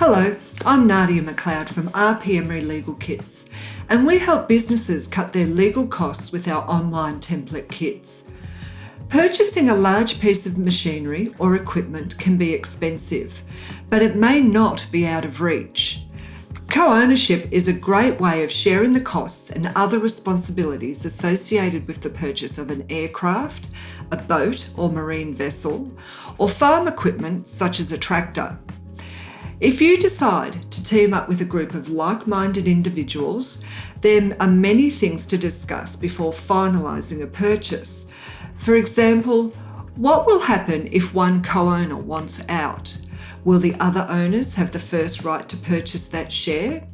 Hello, I'm Nadia MacLeod from RP Emery Legal Kits, and we help businesses cut their legal costs with our online template kits. Purchasing a large piece of machinery or equipment can be expensive, but it may not be out of reach. Co-ownership is a great way of sharing the costs and other responsibilities associated with the purchase of an aircraft, a boat or marine vessel, or farm equipment such as a tractor. If you decide to team up with a group of like-minded individuals, there are many things to discuss before finalising a purchase. For example, what will happen if one co-owner wants out? Will the other owners have the first right to purchase that share?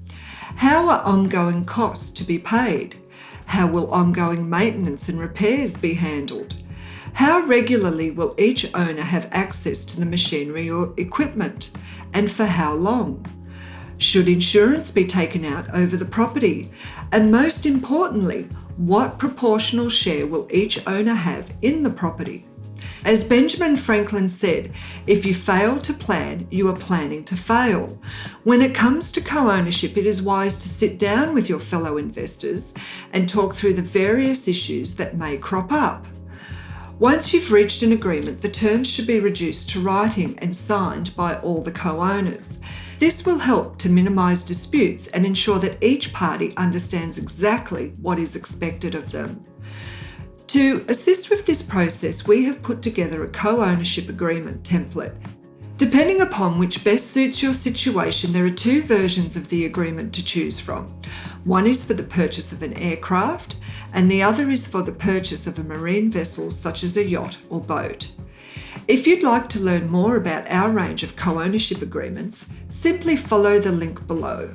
How are ongoing costs to be paid? How will ongoing maintenance and repairs be handled? How regularly will each owner have access to the machinery or equipment, and for how long? Should insurance be taken out over the property? And most importantly, what proportional share will each owner have in the property? As Benjamin Franklin said, if you fail to plan, you are planning to fail. When it comes to co-ownership, it is wise to sit down with your fellow investors and talk through the various issues that may crop up. Once you've reached an agreement, the terms should be reduced to writing and signed by all the co-owners. This will help to minimise disputes and ensure that each party understands exactly what is expected of them. To assist with this process, we have put together a co-ownership agreement template. Depending upon which best suits your situation, there are two versions of the agreement to choose from. One is for the purchase of an aircraft, and the other is for the purchase of a marine vessel such as a yacht or boat. If you'd like to learn more about our range of co-ownership agreements, simply follow the link below.